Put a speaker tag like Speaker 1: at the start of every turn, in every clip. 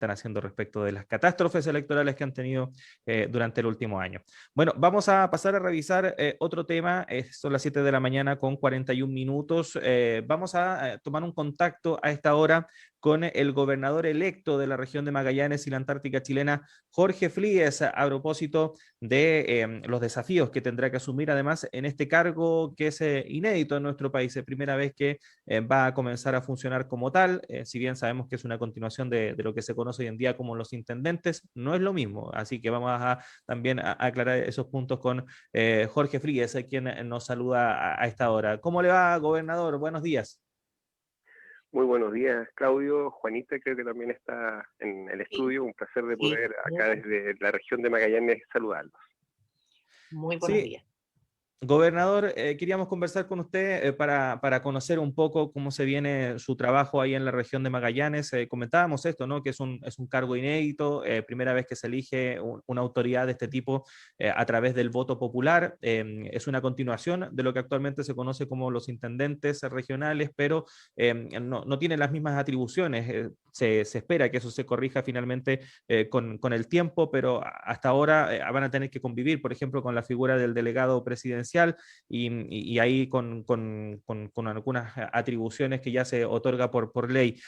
Speaker 1: están haciendo respecto de las catástrofes electorales que han tenido durante el último año. Bueno, vamos a pasar a revisar otro tema. Son las 7 de la mañana con 41 minutos. Vamos a tomar un contacto a esta hora con el gobernador electo de la región de Magallanes y la Antártica chilena, Jorge Fríes, a propósito de los desafíos que tendrá que asumir, además, en este cargo que es inédito en nuestro país. Es primera vez que va a comenzar a funcionar como tal, si bien sabemos que es una continuación de lo que se conoce hoy en día como los intendentes, no es lo mismo. Así que vamos a también a aclarar esos puntos con Jorge Fríes, quien nos saluda a esta hora. ¿Cómo le va, gobernador? Buenos días.
Speaker 2: Muy buenos días, Claudio. Juanita creo que también está en el estudio. Un placer de
Speaker 3: Sí,
Speaker 2: poder acá desde la región de Magallanes saludarlos.
Speaker 3: muy buenos
Speaker 1: Sí,
Speaker 3: días.
Speaker 1: gobernador, queríamos conversar con usted para conocer un poco cómo se viene su trabajo ahí en la región de Magallanes. Comentábamos esto, ¿no? Que es un cargo inédito, primera vez que se elige una autoridad de este tipo a través del voto popular. Es una continuación de lo que actualmente se conoce como los intendentes regionales, pero no tiene las mismas atribuciones. Se espera que eso se corrija finalmente con el tiempo, pero hasta ahora van a tener que convivir, por ejemplo, con la figura del delegado presidencial y ahí con algunas atribuciones que ya se otorga por ley.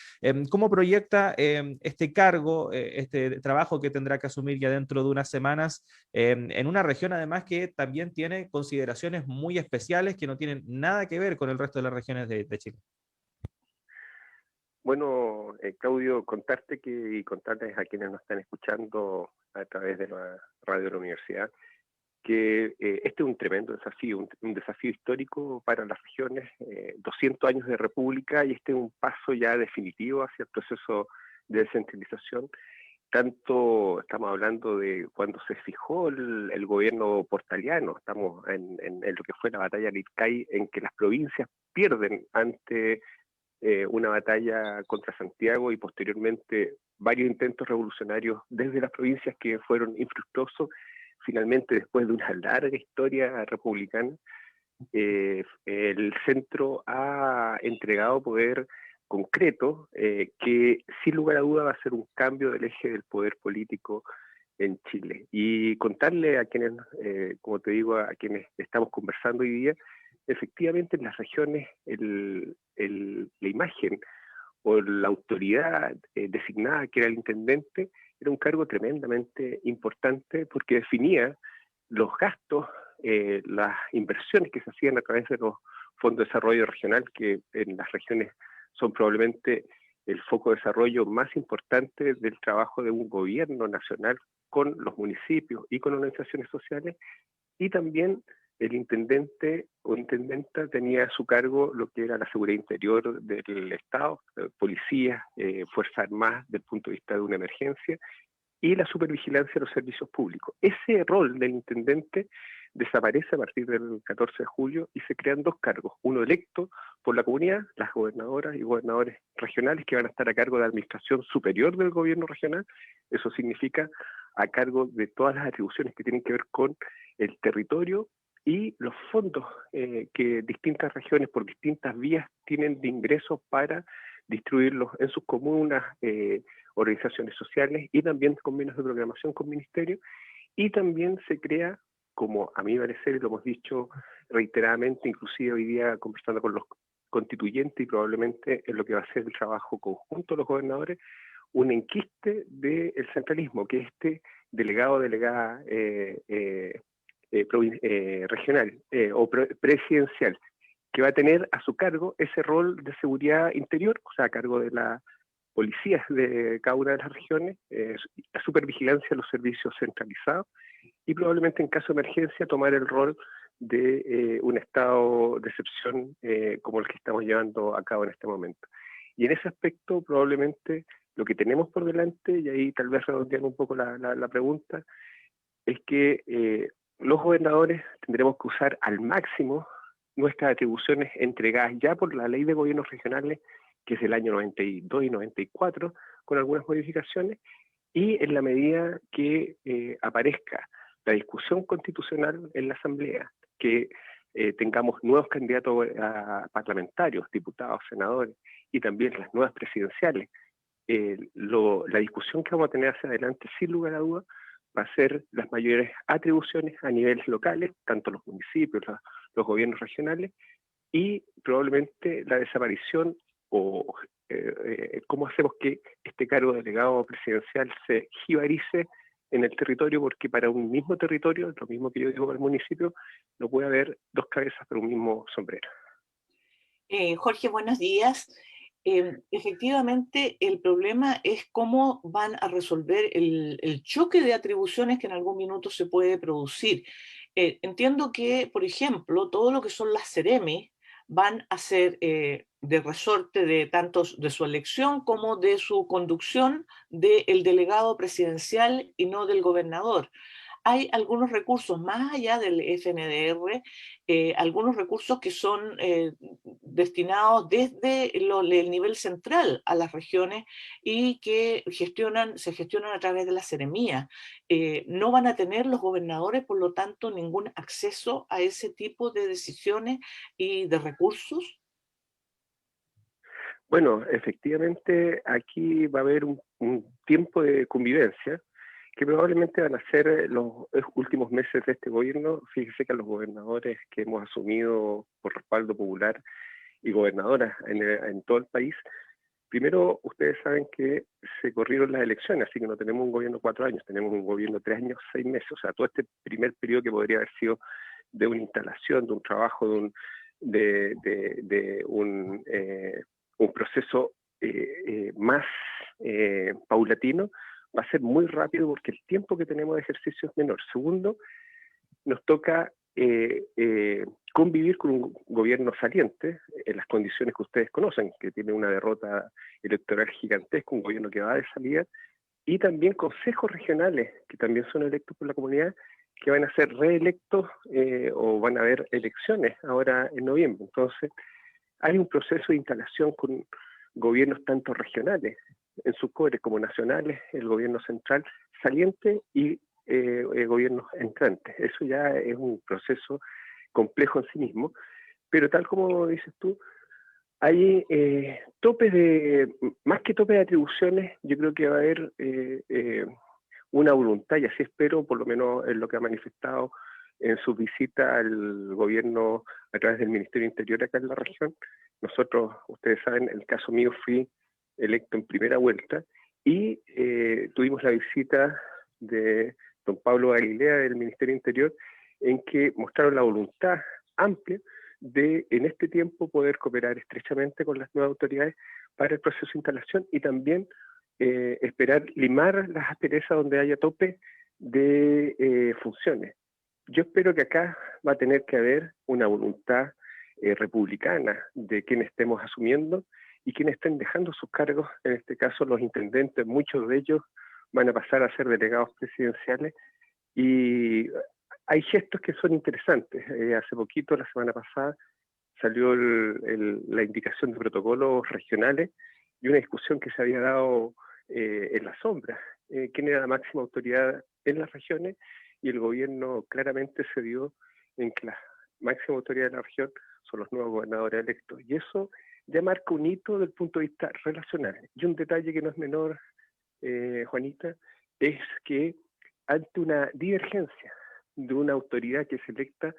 Speaker 1: ¿Cómo proyecta este cargo, este trabajo que tendrá que asumir ya dentro de unas semanas en una región además que también tiene consideraciones muy especiales que no tienen nada que ver con el resto de las regiones de Chile?
Speaker 2: Bueno, Claudio, contarte y contarles a quienes nos están escuchando a través de la radio de la universidad, que este es un tremendo desafío, un desafío histórico para las regiones, 200 años de república, y este es un paso ya definitivo hacia el proceso de descentralización. Tanto estamos hablando de cuando se fijó el gobierno portaliano, estamos en lo que fue la batalla de Lircay, en que las provincias pierden ante una batalla contra Santiago y posteriormente varios intentos revolucionarios desde las provincias que fueron infructuosos. Finalmente, después de una larga historia republicana, el centro ha entregado poder concreto que sin lugar a duda va a ser un cambio del eje del poder político en Chile. Y contarle a quienes, como te digo, a quienes estamos conversando hoy día, efectivamente en las regiones la imagen o la autoridad designada, que era el intendente, era un cargo tremendamente importante porque definía los gastos, las inversiones que se hacían a través de los fondos de desarrollo regional, que en las regiones son probablemente el foco de desarrollo más importante del trabajo de un gobierno nacional con los municipios y con organizaciones sociales. Y también el intendente o intendenta tenía a su cargo lo que era la seguridad interior del Estado, policías, Fuerzas Armadas desde el punto de vista de una emergencia, y la supervigilancia de los servicios públicos. Ese rol del intendente desaparece a partir del 14 de julio y se crean dos cargos, uno electo por la comunidad, las gobernadoras y gobernadores regionales, que van a estar a cargo de la administración superior del gobierno regional. Eso significa a cargo de todas las atribuciones que tienen que ver con el territorio y los fondos que distintas regiones por distintas vías tienen de ingresos para distribuirlos en sus comunas, organizaciones sociales y también convenios de programación con ministerios. Y también se crea, como a mi parecer, y lo hemos dicho reiteradamente, inclusive hoy día conversando con los constituyentes y probablemente en lo que va a ser el trabajo conjunto de los gobernadores, un enquiste del centralismo, que este delegado, delegada regional o presidencial, que va a tener a su cargo ese rol de seguridad interior, o sea, a cargo de la policías de cada una de las regiones, la supervigilancia de los servicios centralizados y probablemente en caso de emergencia tomar el rol de un estado de excepción como el que estamos llevando a cabo en este momento. Y en ese aspecto probablemente lo que tenemos por delante, y ahí tal vez redondeando un poco la pregunta, es que los gobernadores tendremos que usar al máximo nuestras atribuciones entregadas ya por la Ley de Gobiernos Regionales, que es del año 92 y 94, con algunas modificaciones, y en la medida que aparezca la discusión constitucional en la Asamblea, que tengamos nuevos candidatos a parlamentarios, diputados, senadores, y también las nuevas presidenciales, la discusión que vamos a tener hacia adelante, sin lugar a dudas, va a ser las mayores atribuciones a niveles locales, tanto los municipios, los gobiernos regionales, y probablemente la desaparición o cómo hacemos que este cargo de delegado presidencial se jibarice en el territorio, porque para un mismo territorio, lo mismo que yo digo para el municipio, no puede haber dos cabezas para un mismo sombrero.
Speaker 3: Jorge, buenos días. Efectivamente, el problema es cómo van a resolver el choque de atribuciones que en algún minuto se puede producir. Entiendo que, por ejemplo, todo lo que son las Ceremi van a ser de resorte de tanto de su elección como de su conducción del delegado presidencial y no del gobernador. Hay algunos recursos más allá del FNDR, algunos recursos que son destinados desde el nivel central a las regiones y que se gestionan a través de la seremía. No van a tener los gobernadores, por lo tanto, ningún acceso a ese tipo de decisiones y de recursos.
Speaker 2: Bueno, efectivamente aquí va a haber un tiempo de convivencia que probablemente van a ser los últimos meses de este gobierno. Fíjese que a los gobernadores que hemos asumido por respaldo popular y gobernadoras en todo el país, primero ustedes saben que se corrieron las elecciones, así que no tenemos un gobierno 4 años, tenemos un gobierno 3 años, 6 meses. O sea, todo este primer periodo que podría haber sido de una instalación, de un trabajo, de un proceso más paulatino, va a ser muy rápido porque el tiempo que tenemos de ejercicio es menor. Segundo, nos toca convivir con un gobierno saliente en las condiciones que ustedes conocen, que tiene una derrota electoral gigantesca, un gobierno que va de salida, y también consejos regionales que también son electos por la comunidad, que van a ser reelectos o van a haber elecciones ahora en noviembre. Entonces, hay un proceso de instalación con gobiernos tanto regionales en sus poderes como nacionales, el gobierno central saliente y gobiernos entrantes. Eso ya es un proceso complejo en sí mismo, pero tal como dices tú, hay más que topes de atribuciones, yo creo que va a haber una voluntad, y así espero, por lo menos en lo que ha manifestado en su visita al gobierno a través del Ministerio del Interior acá en la región. Nosotros, ustedes saben, en el caso mío fui electo en primera vuelta y tuvimos la visita de don Pablo Galilea del Ministerio del Interior, en que mostraron la voluntad amplia de en este tiempo poder cooperar estrechamente con las nuevas autoridades para el proceso de instalación y también esperar limar las asperezas donde haya tope de funciones. Yo espero que acá va a tener que haber una voluntad republicana de quienes estemos asumiendo y quienes estén dejando sus cargos, en este caso los intendentes, muchos de ellos van a pasar a ser delegados presidenciales y hay gestos que son interesantes. Hace poquito, la semana pasada, salió la indicación de protocolos regionales y una discusión que se había dado en la sombra. ¿Quién era la máxima autoridad en las regiones? Y el gobierno claramente se dio en que la máxima autoridad de la región son los nuevos gobernadores electos. Y eso ya marca un hito desde el punto de vista relacional. Y un detalle que no es menor, Juanita, es que ante una divergencia de una autoridad que es electa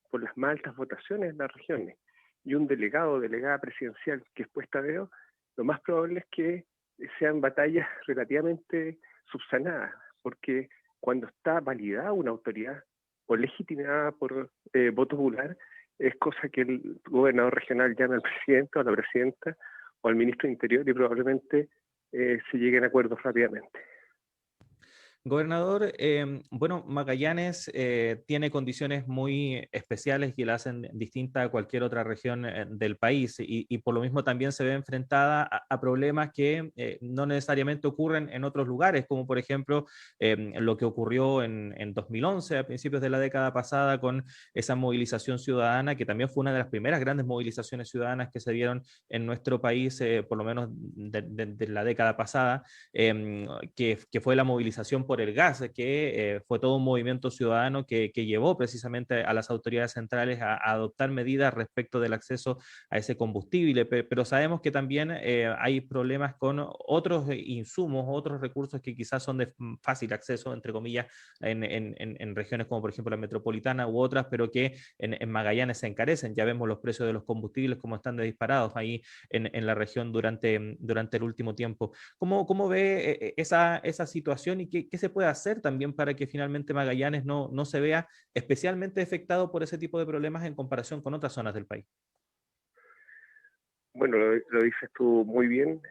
Speaker 2: por las más altas votaciones en las regiones y un delegado o delegada presidencial que es puesta a dedo, lo más probable es que sean batallas relativamente subsanadas, porque cuando está validada una autoridad o legitimada por voto popular, es cosa que el gobernador regional llame al presidente o a la presidenta o al ministro de Interior y probablemente se lleguen a acuerdos rápidamente.
Speaker 1: Gobernador, bueno, Magallanes tiene condiciones muy especiales que la hacen distinta a cualquier otra región del país y por lo mismo también se ve enfrentada a problemas que no necesariamente ocurren en otros lugares, como por ejemplo lo que ocurrió en 2011, a principios de la década pasada, con esa movilización ciudadana, que también fue una de las primeras grandes movilizaciones ciudadanas que se dieron en nuestro país, por lo menos de la década pasada, que fue la movilización por por el gas, que fue todo un movimiento ciudadano que llevó precisamente a las autoridades centrales a adoptar medidas respecto del acceso a ese combustible, pero sabemos que también hay problemas con otros insumos, otros recursos que quizás son de fácil acceso, entre comillas, en regiones como por ejemplo la metropolitana u otras, pero que en Magallanes se encarecen. Ya vemos los precios de los combustibles como están disparados ahí en la región durante el último tiempo. ¿Cómo ve esa situación y qué se puede hacer también para que finalmente Magallanes no se vea especialmente afectado por ese tipo de problemas en comparación con otras zonas del país?
Speaker 2: Bueno, lo dices tú muy bien.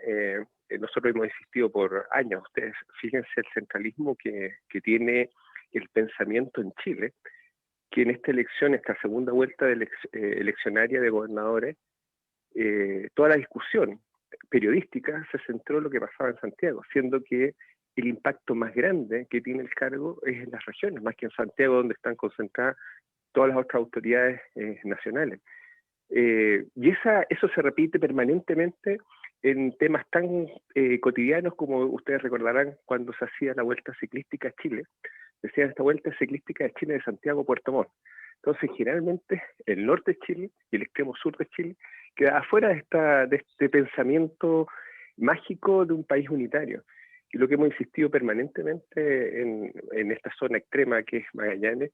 Speaker 2: Nosotros hemos insistido por años. Ustedes fíjense el centralismo que tiene el pensamiento en Chile, que en esta elección, esta segunda vuelta eleccionaria de gobernadores, toda la discusión periodística se centró en lo que pasaba en Santiago, siendo que el impacto más grande que tiene el cargo es en las regiones, más que en Santiago, donde están concentradas todas las otras autoridades nacionales. Y eso se repite permanentemente en temas tan cotidianos como ustedes recordarán cuando se hacía la Vuelta Ciclística a Chile. Decían esta Vuelta Ciclística de Chile de Santiago a Puerto Montt. Entonces, generalmente, el norte de Chile y el extremo sur de Chile queda afuera de este pensamiento mágico de un país unitario. Y lo que hemos insistido permanentemente en esta zona extrema que es Magallanes,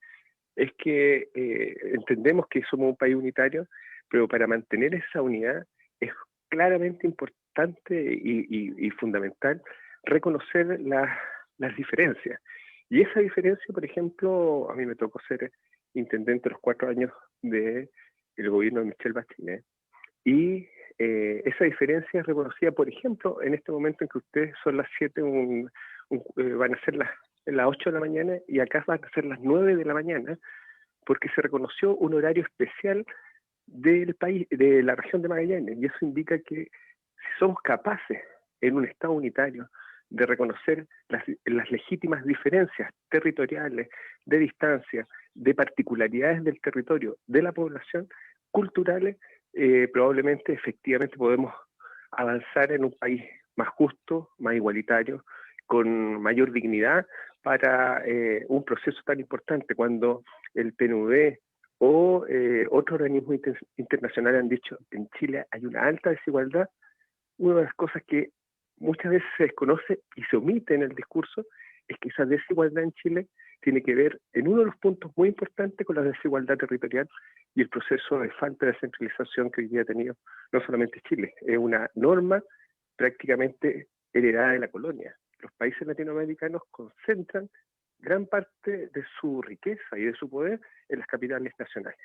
Speaker 2: es que entendemos que somos un país unitario, pero para mantener esa unidad es claramente importante y fundamental reconocer las diferencias. Y esa diferencia, por ejemplo, a mí me tocó ser intendente los 4 años del gobierno de Michelle Bachelet, y esa diferencia es reconocida, por ejemplo, en este momento en que ustedes son las 7, van a ser las 8 de la mañana y acá van a ser las 9 de la mañana, porque se reconoció un horario especial del país, de la región de Magallanes, y eso indica que si somos capaces en un Estado unitario de reconocer las legítimas diferencias territoriales, de distancia, de particularidades del territorio, de la población, culturales, probablemente efectivamente podemos avanzar en un país más justo, más igualitario, con mayor dignidad para un proceso tan importante. Cuando el PNUD o otros organismos internacionales han dicho que en Chile hay una alta desigualdad, una de las cosas que muchas veces se desconoce y se omite en el discurso es que esa desigualdad en Chile tiene que ver en uno de los puntos muy importantes con la desigualdad territorial y el proceso de falta de centralización que hoy día ha tenido no solamente Chile, es una norma prácticamente heredada de la colonia. Los países latinoamericanos concentran gran parte de su riqueza y de su poder en las capitales nacionales.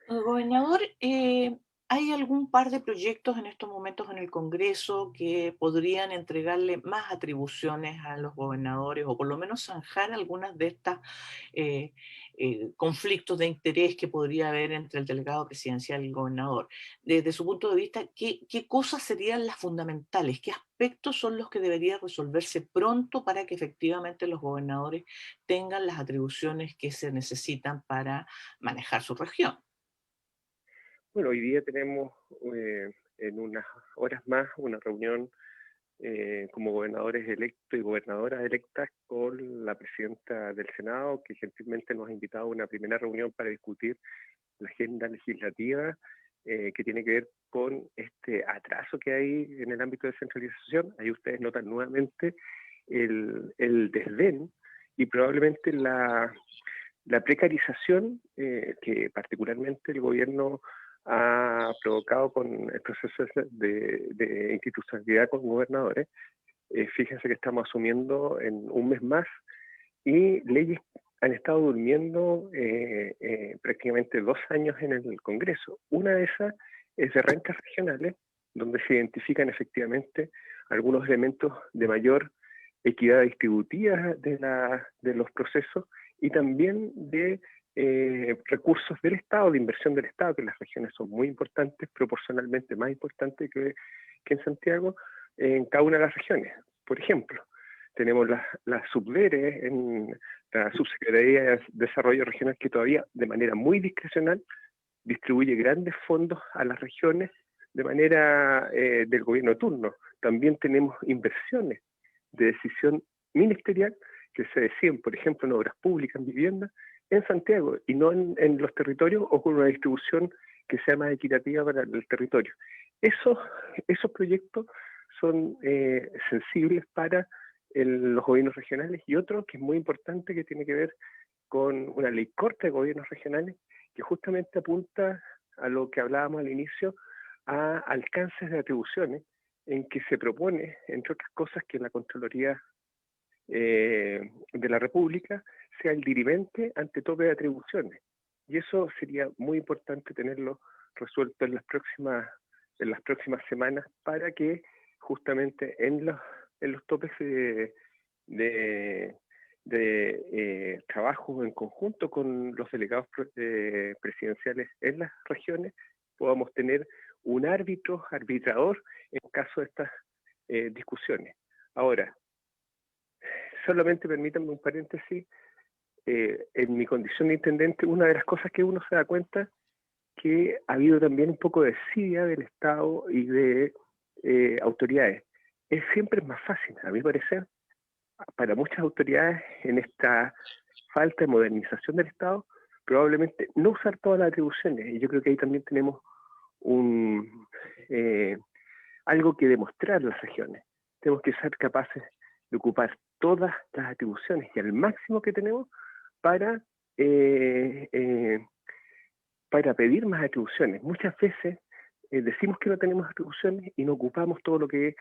Speaker 3: Gobernador, ¿hay algún par de proyectos en estos momentos en el Congreso que podrían entregarle más atribuciones a los gobernadores o por lo menos zanjar algunas de estas conflictos de interés que podría haber entre el delegado presidencial y el gobernador? Desde su punto de vista, ¿qué cosas serían las fundamentales? ¿Qué aspectos son los que deberían resolverse pronto para que efectivamente los gobernadores tengan las atribuciones que se necesitan para manejar su región?
Speaker 2: Bueno, hoy día tenemos en unas horas más una reunión como gobernadores electos y gobernadoras electas con la presidenta del Senado, que gentilmente nos ha invitado a una primera reunión para discutir la agenda legislativa que tiene que ver con este atraso que hay en el ámbito de centralización. Ahí ustedes notan nuevamente el desdén y probablemente la precarización que particularmente el gobierno ha provocado con el proceso de institucionalidad con gobernadores. Fíjense que estamos asumiendo en un mes más y leyes han estado durmiendo prácticamente 2 años en el Congreso. Una de esas es de rentas regionales, donde se identifican efectivamente algunos elementos de mayor equidad distributiva de los procesos y también de recursos del Estado, de inversión del Estado, que las regiones son muy importantes, proporcionalmente más importantes que en Santiago, en cada una de las regiones. Por ejemplo, tenemos las subdere en la Subsecretaría de Desarrollo Regional que todavía de manera muy discrecional distribuye grandes fondos a las regiones de manera del gobierno de turno. También tenemos inversiones de decisión ministerial que se deciden, por ejemplo, en obras públicas, en vivienda, en Santiago y no en los territorios o con una distribución que sea más equitativa para el territorio. Esos proyectos son sensibles para los gobiernos regionales, y otro que es muy importante que tiene que ver con una ley corta de gobiernos regionales que justamente apunta a lo que hablábamos al inicio, a alcances de atribuciones, en que se propone, entre otras cosas, que la Contraloría de la República sea el dirimente ante tope de atribuciones. Y eso sería muy importante tenerlo resuelto en las próximas semanas, para que justamente en los topes de trabajo en conjunto con los delegados presidenciales en las regiones podamos tener un arbitrador en caso de estas discusiones. Ahora, solamente permítanme un paréntesis. En mi condición de intendente, una de las cosas que uno se da cuenta que ha habido también un poco de desidia del Estado y de autoridades. Es siempre más fácil, a mi parecer, para muchas autoridades, en esta falta de modernización del Estado, probablemente no usar todas las atribuciones. Y yo creo que ahí también tenemos algo que demostrar las regiones. Tenemos que ser capaces de ocupar todas las atribuciones y al máximo que tenemos para pedir más atribuciones. Muchas veces decimos que no tenemos atribuciones y no ocupamos todo lo que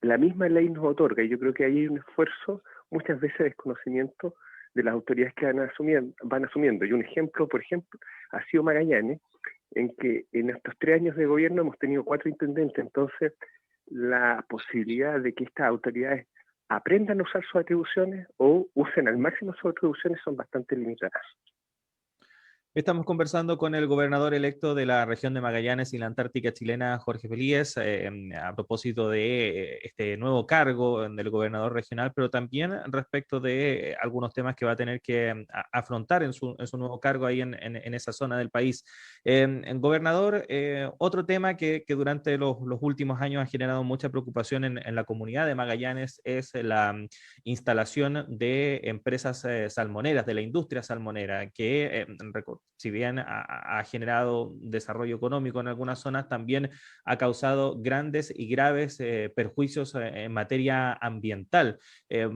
Speaker 2: la misma ley nos otorga, y yo creo que ahí hay un esfuerzo, muchas veces de desconocimiento de las autoridades que van asumiendo. Y un ejemplo, por ejemplo, ha sido Magallanes, en que en estos 3 años de gobierno hemos tenido 4 intendentes. Entonces, la posibilidad de que estas autoridades aprendan a usar sus atribuciones o usen al máximo sus atribuciones son bastante limitadas.
Speaker 1: Estamos conversando con el gobernador electo de la región de Magallanes y la Antártica chilena, Jorge Pelíez, a propósito de este nuevo cargo del gobernador regional, pero también respecto de algunos temas que va a tener que afrontar en su nuevo cargo ahí en esa zona del país. Gobernador, otro tema que durante los últimos años ha generado mucha preocupación en la comunidad de Magallanes es la instalación de empresas salmoneras, de la industria salmonera, que si bien ha generado desarrollo económico en algunas zonas, también ha causado grandes y graves perjuicios en materia ambiental.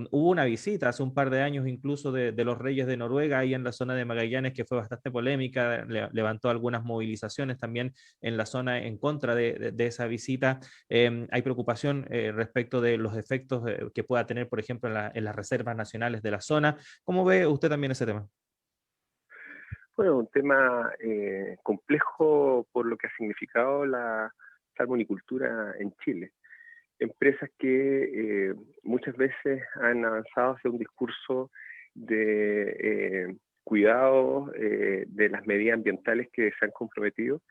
Speaker 1: Hubo una visita hace un par de años incluso de los reyes de Noruega ahí en la zona de Magallanes, que fue bastante polémica, levantó algunas movilizaciones también en la zona en contra de esa visita. Hay preocupación respecto de los efectos que pueda tener, por ejemplo, en las reservas nacionales de la zona. ¿Cómo ve usted también ese tema?
Speaker 2: Bueno, un tema complejo por lo que ha significado la salmonicultura en Chile. Empresas que muchas veces han avanzado hacia un discurso de cuidado de las medidas ambientales que se han comprometido.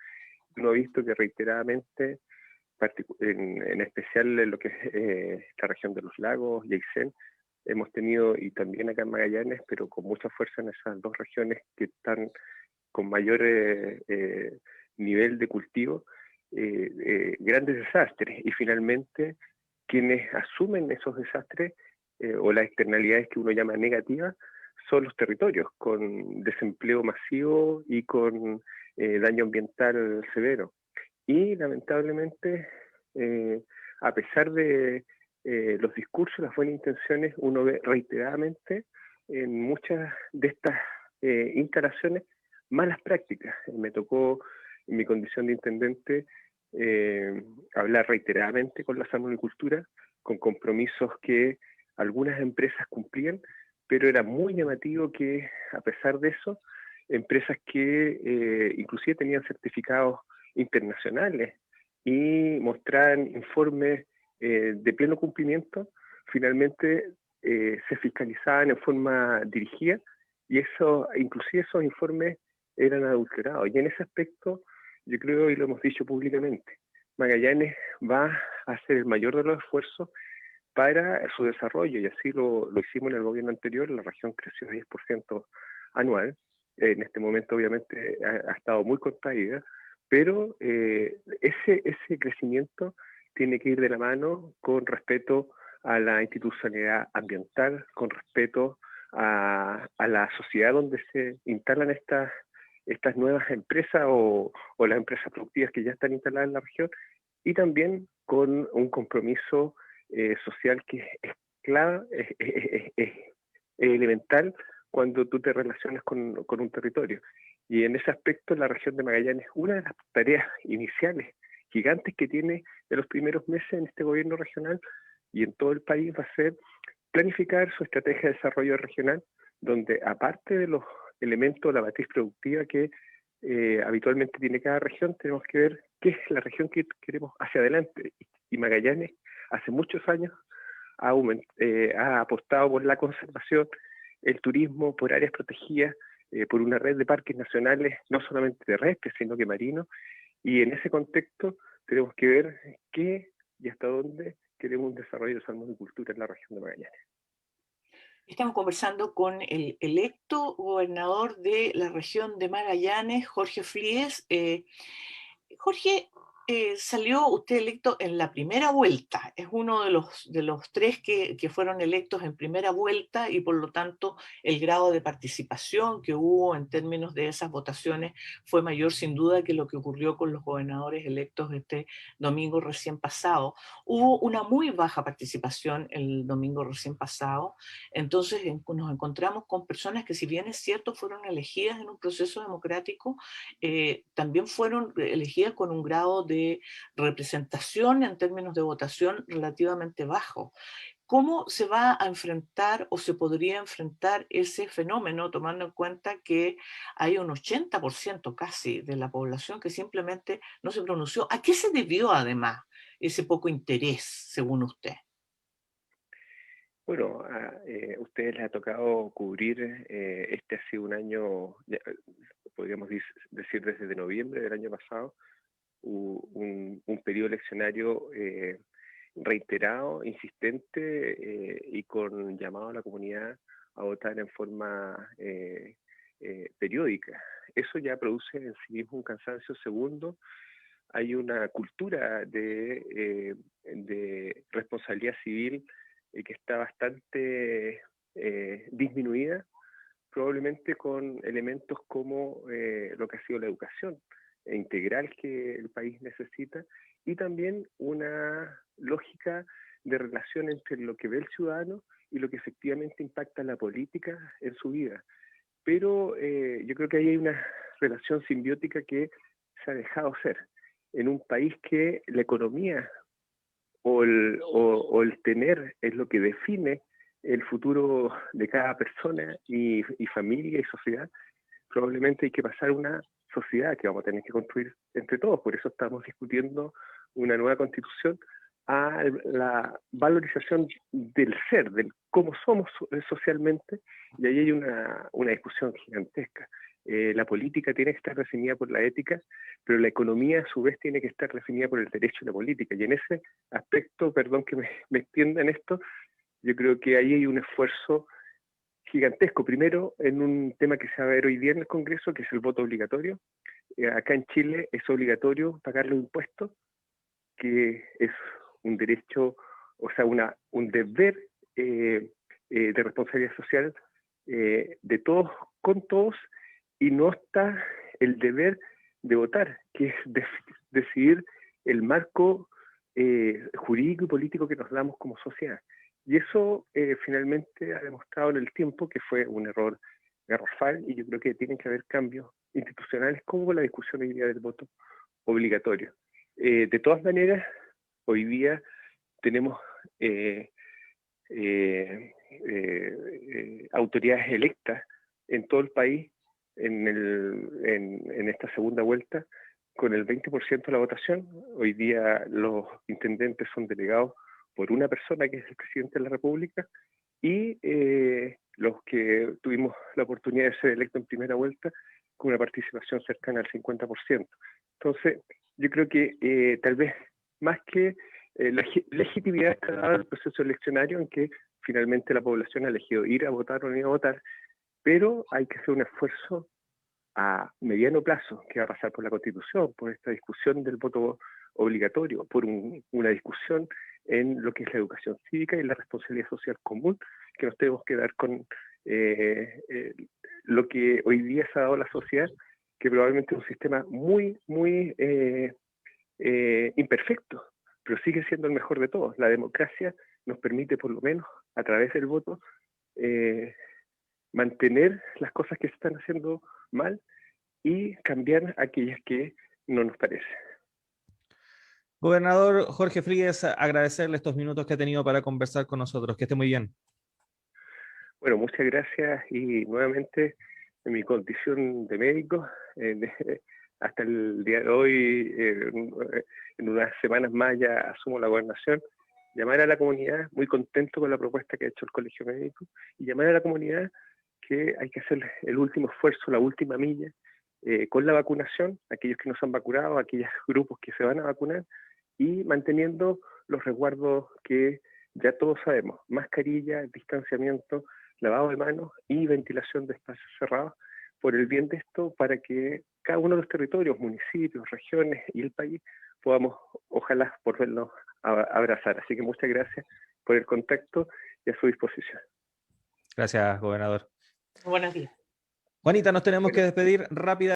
Speaker 2: Uno ha visto que reiteradamente, en especial en lo que es la región de los lagos y Aysén, hemos tenido, y también acá en Magallanes, pero con mucha fuerza en esas 2 regiones que están con mayor nivel de cultivo, grandes desastres. Y finalmente, quienes asumen esos desastres o las externalidades que uno llama negativas son los territorios, con desempleo masivo y con daño ambiental severo. Y lamentablemente, a pesar de los discursos, las buenas intenciones, uno ve reiteradamente en muchas de estas instalaciones malas prácticas. Me tocó, en mi condición de intendente, hablar reiteradamente con la salmonicultura, con compromisos que algunas empresas cumplían, pero era muy llamativo que, a pesar de eso, empresas que inclusive tenían certificados internacionales y mostraban informes de pleno cumplimiento, finalmente se fiscalizaban en forma dirigida, y eso, inclusive esos informes eran adulterados. Y en ese aspecto, yo creo, y lo hemos dicho públicamente, Magallanes va a hacer el mayor de los esfuerzos para su desarrollo, y así lo hicimos en el gobierno anterior. La región creció 10% anual. En este momento, obviamente, ha estado muy contraída, pero ese crecimiento tiene que ir de la mano con respeto a la institucionalidad ambiental, con respeto a la sociedad donde se instalan estas nuevas empresas o las empresas productivas que ya están instaladas en la región, y también con un compromiso social que es clave, es elemental cuando tú te relacionas con un territorio. Y en ese aspecto la región de Magallanes, una de las tareas iniciales gigantes que tiene en los primeros meses en este gobierno regional y en todo el país va a ser planificar su estrategia de desarrollo regional, donde aparte de los elementos, la matriz productiva que habitualmente tiene cada región, tenemos que ver qué es la región que queremos hacia adelante. Y Magallanes hace muchos años ha apostado por la conservación, el turismo, por áreas protegidas, por una red de parques nacionales, no solamente terrestres, sino que marinos, y en ese contexto tenemos que ver qué y hasta dónde queremos un desarrollo de salmonicultura en la región de Magallanes.
Speaker 3: Estamos conversando con el electo gobernador de la región de Magallanes, Jorge Flies. Jorge, salió usted electo en la primera vuelta. Es uno de los tres que fueron electos en primera vuelta y por lo tanto el grado de participación que hubo en términos de esas votaciones fue mayor sin duda que lo que ocurrió con los gobernadores electos este domingo recién pasado. Hubo una muy baja participación el domingo recién pasado, entonces nos encontramos con personas que si bien es cierto fueron elegidas en un proceso democrático, también fueron elegidas con un grado de representación en términos de votación relativamente bajo. ¿Cómo se va a enfrentar o se podría enfrentar ese fenómeno tomando en cuenta que hay un 80% casi de la población que simplemente no se pronunció? ¿A qué se debió además ese poco interés, según usted?
Speaker 2: Bueno, a ustedes les ha tocado cubrir, este ha sido un año, podríamos decir desde noviembre del año pasado, un periodo eleccionario reiterado, insistente y con llamado a la comunidad a votar en forma periódica. Eso ya produce en sí mismo un cansancio. Segundo, hay una cultura de responsabilidad civil que está bastante disminuida, probablemente con elementos como lo que ha sido la educación integral que el país necesita, y también una lógica de relación entre lo que ve el ciudadano y lo que efectivamente impacta la política en su vida. Pero yo creo que ahí hay una relación simbiótica que se ha dejado ser. En un país que la economía o el tener es lo que define el futuro de cada persona y familia y sociedad, probablemente hay que pasar una sociedad que vamos a tener que construir entre todos. Por eso estamos discutiendo una nueva constitución a la valorización del ser, del cómo somos socialmente, y ahí hay una discusión gigantesca. La política tiene que estar definida por la ética, pero la economía a su vez tiene que estar definida por el derecho y la política. Y en ese aspecto, perdón que me extienda en esto, yo creo que ahí hay un esfuerzo gigantesco. Primero, en un tema que se va a ver hoy día en el Congreso, que es el voto obligatorio. Acá en Chile es obligatorio pagar los impuestos, que es un derecho, o sea, un deber de responsabilidad social de todos con todos, y no está el deber de votar, que es decidir el marco jurídico y político que nos damos como sociedad. Y eso finalmente ha demostrado en el tiempo que fue un error garrafal, y yo creo que tienen que haber cambios institucionales como la discusión hoy día del voto obligatorio. De todas maneras, hoy día tenemos autoridades electas en todo el país en esta segunda vuelta con el 20% de la votación. Hoy día los intendentes son delegados por una persona que es el presidente de la República, y los que tuvimos la oportunidad de ser electos en primera vuelta con una participación cercana al 50%. Entonces, yo creo que tal vez más que la legitimidad está dada al proceso eleccionario, en que finalmente la población ha elegido ir a votar o no ir a votar, pero hay que hacer un esfuerzo a mediano plazo, que va a pasar por la Constitución, por esta discusión del voto obligatorio, por una discusión en lo que es la educación cívica y la responsabilidad social común que nos tenemos que dar con lo que hoy día se ha dado a la sociedad, que probablemente es un sistema muy, muy imperfecto, pero sigue siendo el mejor de todos. La democracia nos permite, por lo menos, a través del voto, mantener las cosas que se están haciendo mal y cambiar aquellas que no nos parecen.
Speaker 1: Gobernador Jorge Fríguez, agradecerle estos minutos que ha tenido para conversar con nosotros. Que esté muy bien.
Speaker 2: Bueno, muchas gracias y nuevamente en mi condición de médico, hasta el día de hoy, en unas semanas más ya asumo la gobernación, llamar a la comunidad, muy contento con la propuesta que ha hecho el Colegio Médico, y llamar a la comunidad que hay que hacer el último esfuerzo, la última milla, con la vacunación, aquellos que no se han vacunado, aquellos grupos que se van a vacunar, y manteniendo los resguardos que ya todos sabemos: mascarilla, distanciamiento, lavado de manos y ventilación de espacios cerrados, por el bien de esto, para que cada uno de los territorios, municipios, regiones y el país podamos, ojalá, volvernos a abrazar. Así que muchas gracias por el contacto y a su disposición.
Speaker 1: Gracias, gobernador.
Speaker 3: Buenos días.
Speaker 1: Juanita, nos tenemos que despedir rápidamente.